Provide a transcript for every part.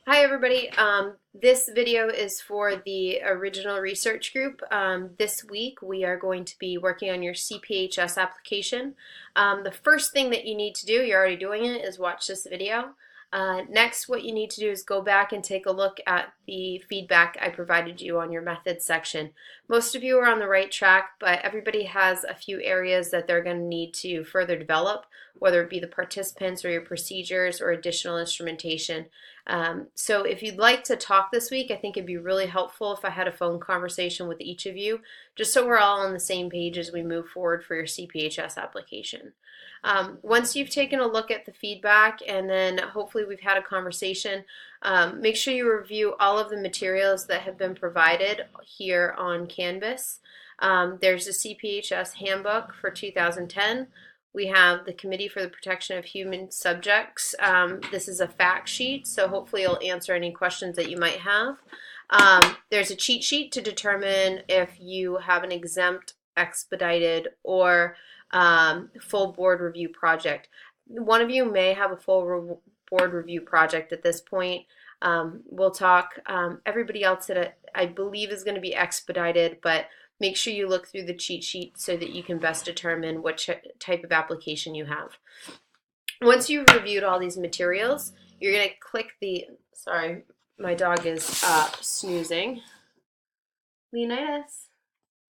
Hi everybody. This video is for the original research group. This week we are going to be working on your CPHS application. The first thing that you need to do, you're already doing it, is watch this video. Next, what you need to do is go back and take a look at the feedback I provided you on your methods section. Most of you are on the right track, but everybody has a few areas that they're going to need to further develop, whether it be the participants or your procedures or additional instrumentation. So if you'd like to talk this week, I think it'd be really helpful if I had a phone conversation with each of you, just so we're all on the same page as we move forward for your CPHS application. Once you've taken a look at the feedback and then hopefully we've had a conversation, make sure you review all of the materials that have been provided here on Canvas. There's a CPHS handbook for 2010. We have the Committee for the Protection of Human Subjects. This is a fact sheet, so hopefully it'll answer any questions that you might have. There's a cheat sheet to determine if you have an exempt, expedited, or full board review project. One of you may have a full board review project at this point. We'll talk. Everybody else that I believe is going to be expedited, but make sure you look through the cheat sheet so that you can best determine what type of application you have. Once you've reviewed all these materials, you're going to click the, sorry, my dog is snoozing. Leonidas,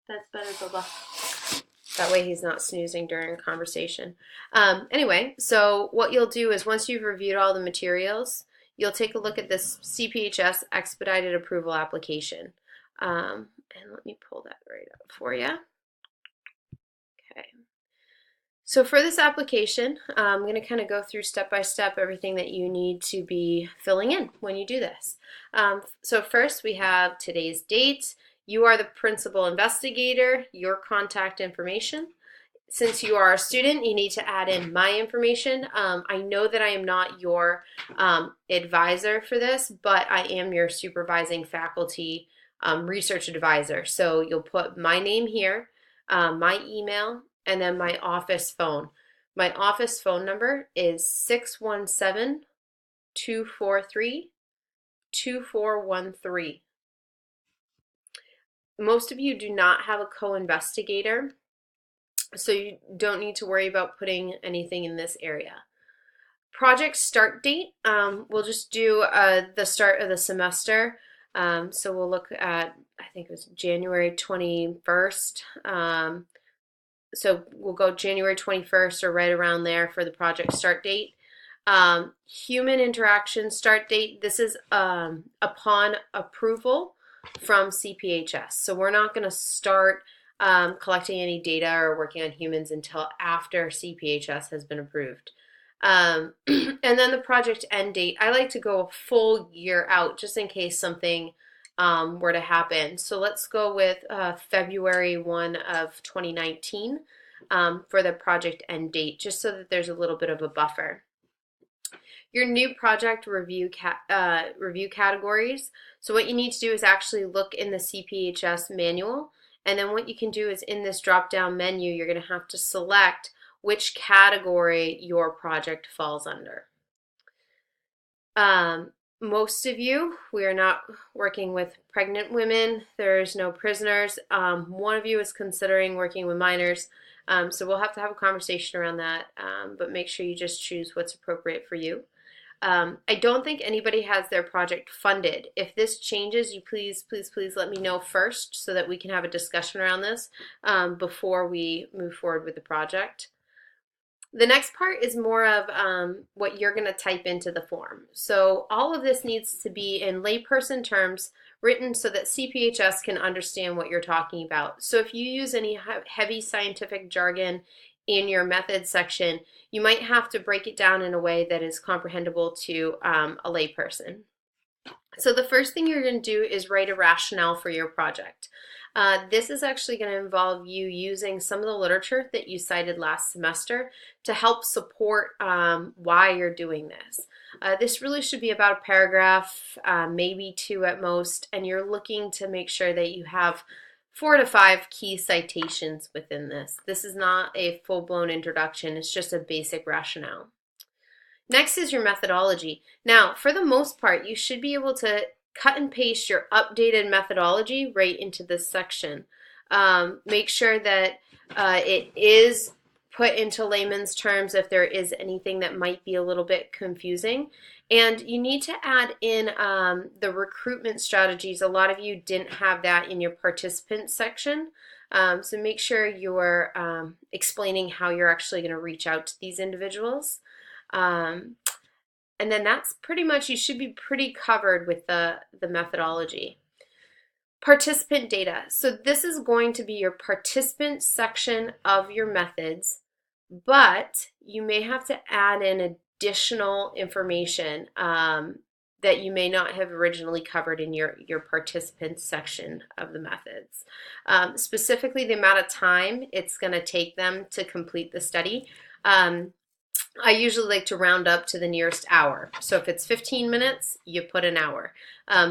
that's better, Bubba. That way he's not snoozing during a conversation. Anyway, so what you'll do is once you've reviewed all the materials, you'll take a look at this CPHS expedited approval application. And let me pull that right up for you. Okay. So for this application, I'm going to kind of go through step by step everything that you need to be filling in when you do this. So first we have today's date. You are the principal investigator, your contact information. Since you are a student, you need to add in my information. I know that I am not your advisor for this, but I am your supervising faculty research advisor. So you'll put my name here, my email, and then my office phone. My office phone number is 617-243-2413. Most of you do not have a co-investigator, so you don't need to worry about putting anything in this area. Project start date, we'll just do the start of the semester. So we'll look at, I think it was January 21st. So we'll go January 21st or right around there for the project start date. Human interaction start date, this is upon approval from CPHS. So we're not going to start collecting any data or working on humans until after CPHS has been approved. And then the project end date, I like to go a full year out just in case something were to happen. So let's go with February 1 of 2019 for the project end date, just so that there's a little bit of a buffer. Your new project review categories. So what you need to do is actually look in the CPHS manual, and then what you can do is in this drop-down menu, you're going to have to select which category your project falls under. Most of you, we are not working with pregnant women. There's no prisoners. One of you is considering working with minors. So we'll have to have a conversation around that, but make sure you just choose what's appropriate for you. I don't think anybody has their project funded. If this changes, you please let me know first so that we can have a discussion around this before we move forward with the project. The next part is more of what you're going to type into the form. So all of this needs to be in layperson terms written so that CPHS can understand what you're talking about. So if you use any heavy scientific jargon in your methods section, you might have to break it down in a way that is comprehensible to a layperson. So the first thing you're going to do is write a rationale for your project. This is actually going to involve you using some of the literature that you cited last semester to help support why you're doing this. This really should be about a paragraph, maybe two at most, and you're looking to make sure that you have 4 to 5 key citations within this. This is not a full-blown introduction, it's just a basic rationale. Next is your methodology. Now, for the most part, you should be able to cut and paste your updated methodology right into this section. Make sure that it is put into layman's terms if there is anything that might be a little bit confusing. And you need to add in the recruitment strategies. A lot of you didn't have that in your participants section. So make sure you're explaining how you're actually going to reach out to these individuals. And then that's pretty much, you should be pretty covered with the methodology. Participant data. So this is going to be your participant section of your methods, but you may have to add in additional information that you may not have originally covered in your participants section of the methods. Specifically, the amount of time it's going to take them to complete the study. I usually like to round up to the nearest hour. So if it's 15 minutes, you put an hour.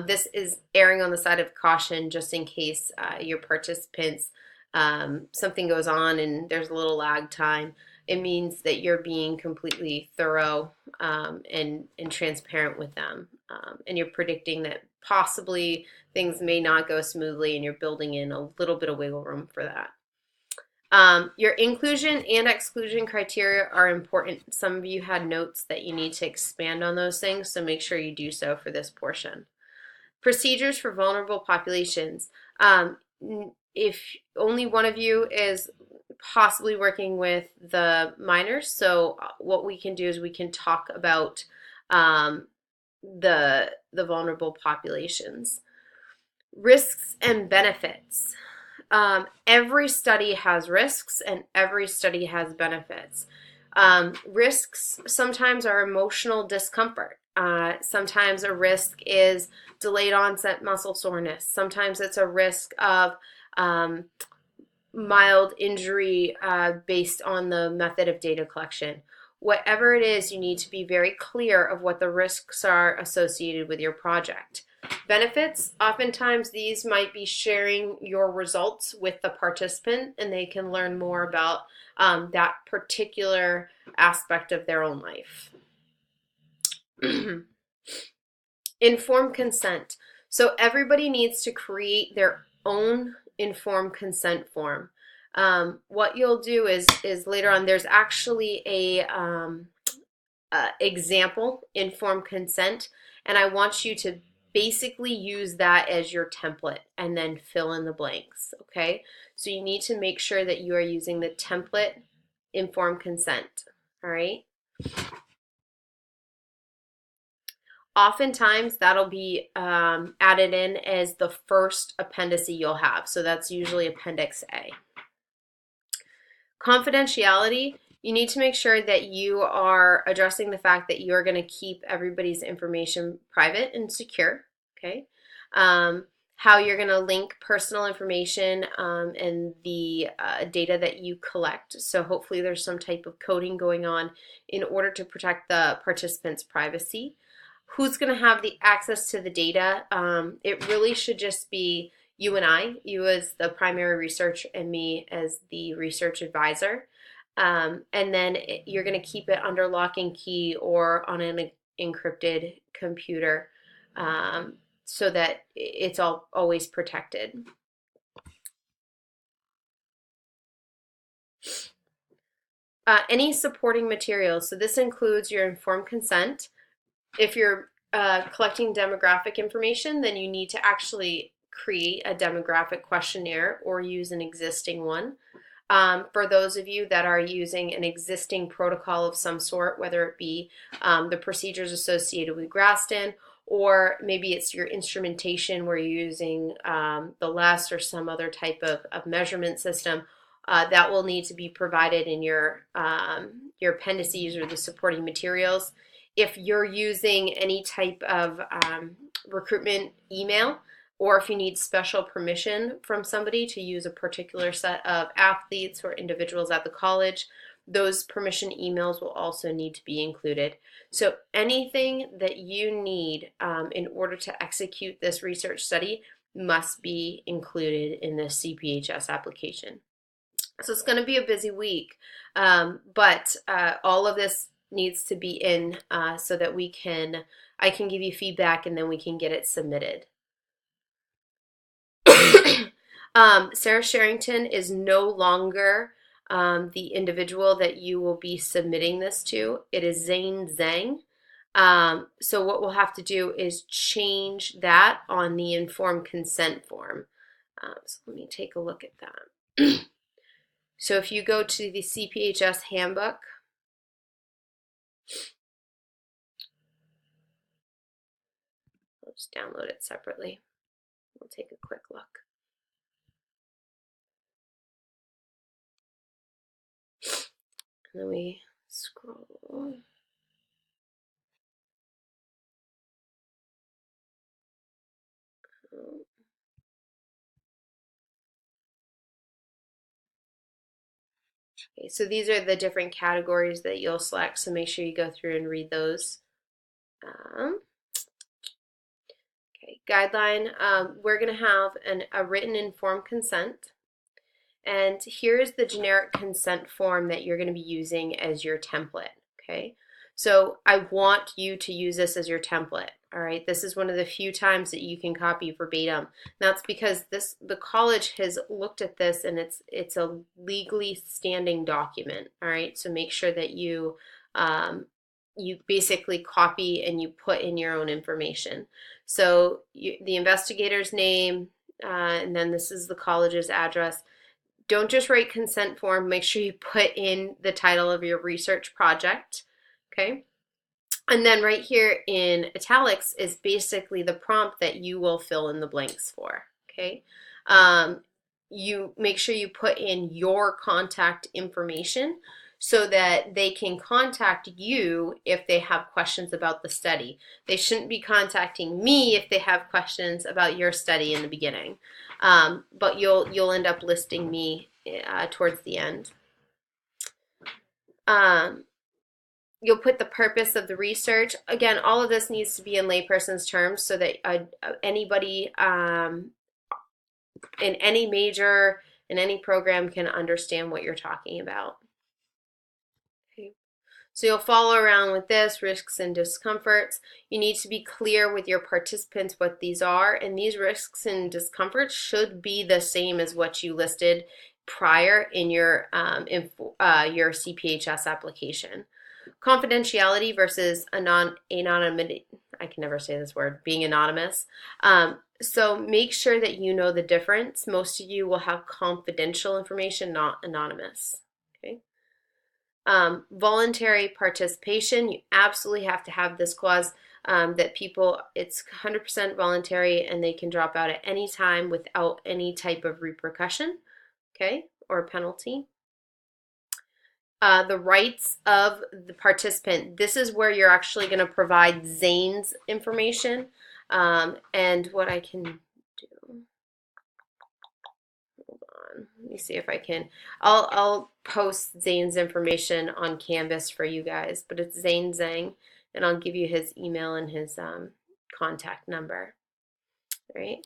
This is erring on the side of caution just in case your participants, something goes on and there's a little lag time. It means that you're being completely thorough and transparent with them. And you're predicting that possibly things may not go smoothly and you're building in a little bit of wiggle room for that. Your inclusion and exclusion criteria are important. Some of you had notes that you need to expand on those things, so make sure you do so for this portion. Procedures for vulnerable populations. If only one of you is possibly working with the minors, so what we can do is we can talk about the vulnerable populations. Risks and benefits. Every study has risks and every study has benefits. Risks sometimes are emotional discomfort. Sometimes a risk is delayed onset muscle soreness. Sometimes it's a risk of mild injury based on the method of data collection. Whatever it is, you need to be very clear of what the risks are associated with your project. Benefits, oftentimes these might be sharing your results with the participant and they can learn more about that particular aspect of their own life. Informed consent. So everybody needs to create their own informed consent form. What you'll do is later on there's actually a example informed consent, and I want you to basically use that as your template and then fill in the blanks, okay? So you need to make sure that you are using the template informed consent, all right? Oftentimes that'll be added in as the first appendice you'll have, so that's usually Appendix A. Confidentiality, you need to make sure that you are addressing the fact that you are going to keep everybody's information private and secure, okay? How you're going to link personal information and the data that you collect. So hopefully there's some type of coding going on in order to protect the participants' privacy. Who's going to have the access to the data? It really should just be you and I, you as the primary researcher and me as the research advisor. And then you're going to keep it under lock and key or on an encrypted computer so that it's always protected. Any supporting materials. So this includes your informed consent. If you're collecting demographic information, then you need to actually create a demographic questionnaire or use an existing one. For those of you that are using an existing protocol of some sort, whether it be the procedures associated with Graston, or maybe it's your instrumentation where you're using the LESS or some other type of measurement system, that will need to be provided in your appendices or the supporting materials. If you're using any type of recruitment email, or if you need special permission from somebody to use a particular set of athletes or individuals at the college, those permission emails will also need to be included. So anything that you need in order to execute this research study must be included in the CPHS application. So it's going to be a busy week, but all of this needs to be in so that I can give you feedback and then we can get it submitted. Sarah Sherrington is no longer the individual that you will be submitting this to. It is Zane Zhang. So what we'll have to do is change that on the informed consent form. So let me take a look at that. So if you go to the CPHS handbook, I'll just download it separately. We'll take a quick look. And then we scroll. Okay, so these are the different categories that you'll select, so make sure you go through and read those. Okay, guideline, we're going to have a written informed consent, and here's the generic consent form that you're going to be using as your template, okay? So I want you to use this as your template, all right? This is one of the few times that you can copy verbatim. That's because the college has looked at this and it's a legally standing document, all right? So make sure that you basically copy and you put in your own information. So the investigator's name, and then this is the college's address. Don't just write consent form, make sure you put in the title of your research project, okay? And then right here in italics is basically the prompt that you will fill in the blanks for, okay? You make sure you put in your contact information so that they can contact you if they have questions about the study. They shouldn't be contacting me if they have questions about your study in the beginning. But you'll end up listing me towards the end. You'll put the purpose of the research. Again, all of this needs to be in layperson's terms so that anybody in any major, in any program can understand what you're talking about. Okay. So you'll follow around with this, risks and discomforts. You need to be clear with your participants what these are, and these risks and discomforts should be the same as what you listed prior in your CPHS application. Confidentiality versus anonymity. I can never say this word, being anonymous. So make sure that you know the difference. Most of you will have confidential information, not anonymous. Okay. Voluntary participation, you absolutely have to have this clause that people, it's 100% voluntary and they can drop out at any time without any type of repercussion, okay, or penalty. The rights of the participant. This is where you're actually going to provide Zane's information. And what I can do, hold on, let me see if I can, I'll post Zane's information on Canvas for you guys, but it's Zane Zhang, and I'll give you his email and his contact number, right?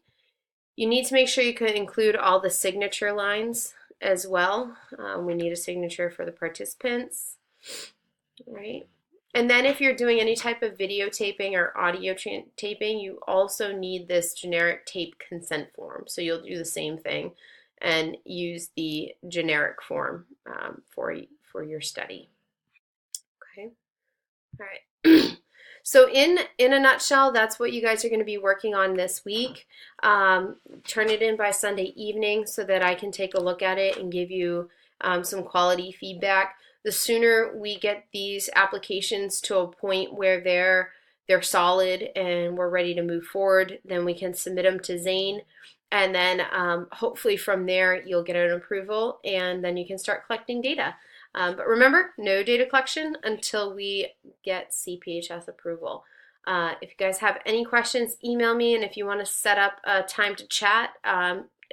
You need to make sure you can include all the signature lines as well. We need a signature for the participants, right? And then if you're doing any type of videotaping or audio taping, you also need this generic tape consent form. So you'll do the same thing and use the generic form for your study. Okay, all right. So in a nutshell, that's what you guys are going to be working on this week. Turn it in by Sunday evening so that I can take a look at it and give you some quality feedback. The sooner we get these applications to a point where they're solid and we're ready to move forward, then we can submit them to Zane. And then hopefully from there you'll get an approval and then you can start collecting data. But remember, no data collection until we get CPHS approval. If you guys have any questions, email me, and if you want to set up a time to chat,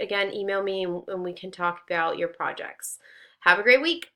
again, email me and we can talk about your projects. Have a great week.